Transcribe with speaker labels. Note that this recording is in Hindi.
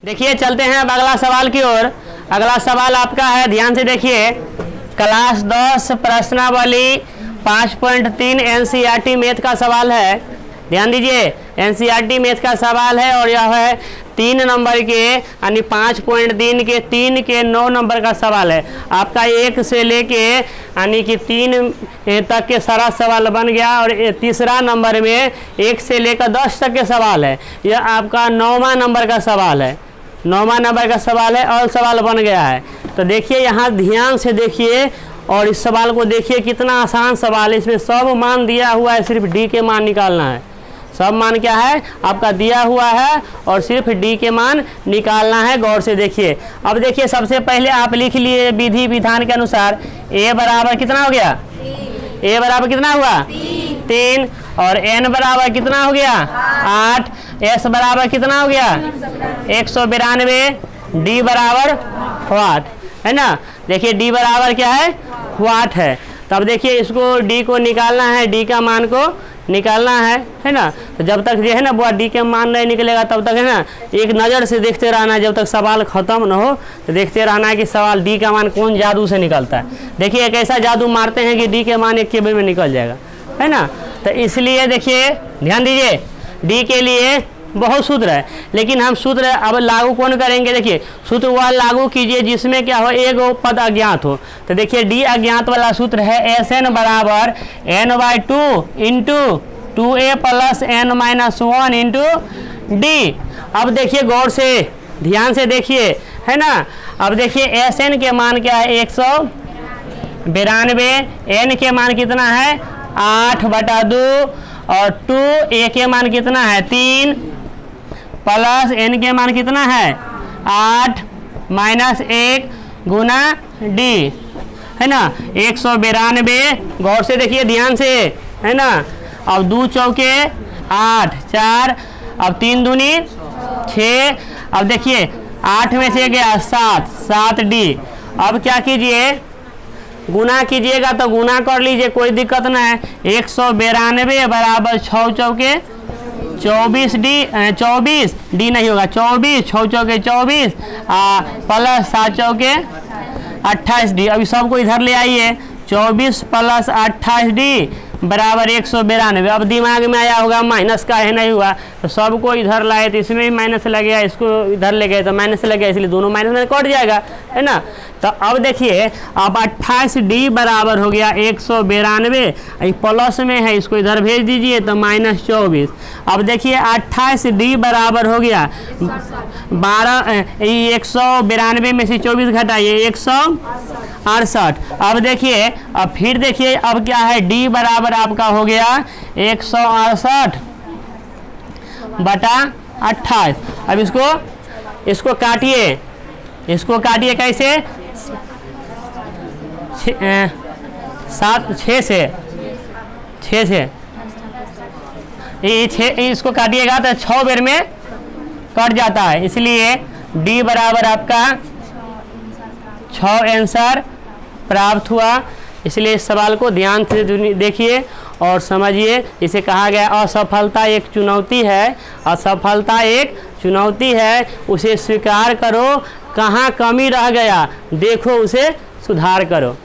Speaker 1: देखिए चलते हैं अब अगला सवाल की ओर। अगला सवाल आपका है, ध्यान से देखिए। क्लास 10 प्रश्नावली 5.3 एनसीईआरटी मैथ का सवाल है। ध्यान दीजिए, एनसीईआरटी मैथ का सवाल है और यह है 3 नंबर के यानी 5.3 के 3 के 9 नंबर का सवाल है। आपका 1 से लेके यानी कि 3 तक के सारा सवाल बन गया और तीसरा नंबर में 1 से लेकर 10 तक के सवाल है। यह आपका 9वां नंबर का सवाल है। 9वां नंबर का सवाल है और सवाल बन गया है। तो देखिए यहाँ ध्यान से देखिए और इस सवाल को देखिए, कितना आसान सवाल है। इसमें सब मान दिया हुआ है, सिर्फ डी के मान निकालना है। सब मान क्या है आपका दिया हुआ है और सिर्फ डी के मान निकालना है। गौर से देखिए। अब देखिए सबसे पहले आप लिख लिए विधि विधान के अनुसार ए बराबर कितना हो गया, ए बराबर कितना हुआ 3 और एन बराबर कितना हो गया 8, एस बराबर कितना हो गया 192, डी बराबर वाट है ना। देखिए डी बराबर क्या है वाट है। तब देखिए इसको डी को निकालना है, डी का मान को निकालना है ना। तो जब तक जो है ना वो डी के मान नहीं निकलेगा तब तक है ना एक नज़र से देखते रहना है। जब तक सवाल ख़त्म न हो तो देखते रहना है कि सवाल डी का मान कौन जादू से निकलता है। देखिए एक ऐसा जादू मारते हैं कि डी के मान एक केबल में निकल जाएगा, है ना। तो इसलिए देखिए ध्यान दीजिए, डी के लिए बहुत सूत्र है, लेकिन हम सूत्र अब लागू कौन करेंगे। देखिए सूत्र वह लागू कीजिए जिसमें क्या हो, एक पद अज्ञात हो। तो देखिए डी अज्ञात वाला सूत्र है एस एन बराबर n/2 into 2a plus n-1 into D. अब देखिए गौर से ध्यान से देखिए, है ना। अब देखिए एस एन के मान क्या है 192, एन के मान कितना है 8/2 और 2a के मान कितना है 3 प्लस एन के मान कितना है 8 माइनस 1 गुना डी, है ना 192। गौर से देखिए ध्यान से, है ना। अब 2 चौके 8, 4, अब 3 दूनी 6। अब देखिए 8 में से गया 7 डी। अब क्या कीजिए गुना कीजिएगा तो गुना कर लीजिए, कोई दिक्कत ना है। 192 बराबर 6 चौके 24 डी, 24 डी नहीं होगा 24, 6 चौके 24 प्लस 7 चौके 28 डी। अभी सबको इधर ले आइए, 24 प्लस 28 डी बराबर 192। अब दिमाग में आया होगा माइनस का है नहीं हुआ, तो सबको इधर लाए तो इसमें भी माइनस लग गया, इसको इधर ले गए तो माइनस लग गया, इसलिए दोनों माइनस में कट जाएगा, है ना। तो अब देखिए अब 28 डी बराबर हो गया 192, प्लस में है इसको इधर भेज दीजिए तो -24। अब देखिए 28 डी बराबर हो गया 192 में से 24 घटाइए 168। अब देखिए अब फिर देखिए अब क्या है, डी बराबर आपका हो गया 168/28। अब इसको काटिए, इसको काटिए कैसे 6 से इसको काटिएगा तो 6 बेर में कट जाता है, इसलिए डी बराबर आपका 6 आंसर प्राप्त हुआ। इसलिए इस सवाल को ध्यान से देखिए और समझिए। इसे कहा गया असफलता एक चुनौती है, असफलता एक चुनौती है, उसे स्वीकार करो। कहाँ कमी रह गया देखो, उसे सुधार करो।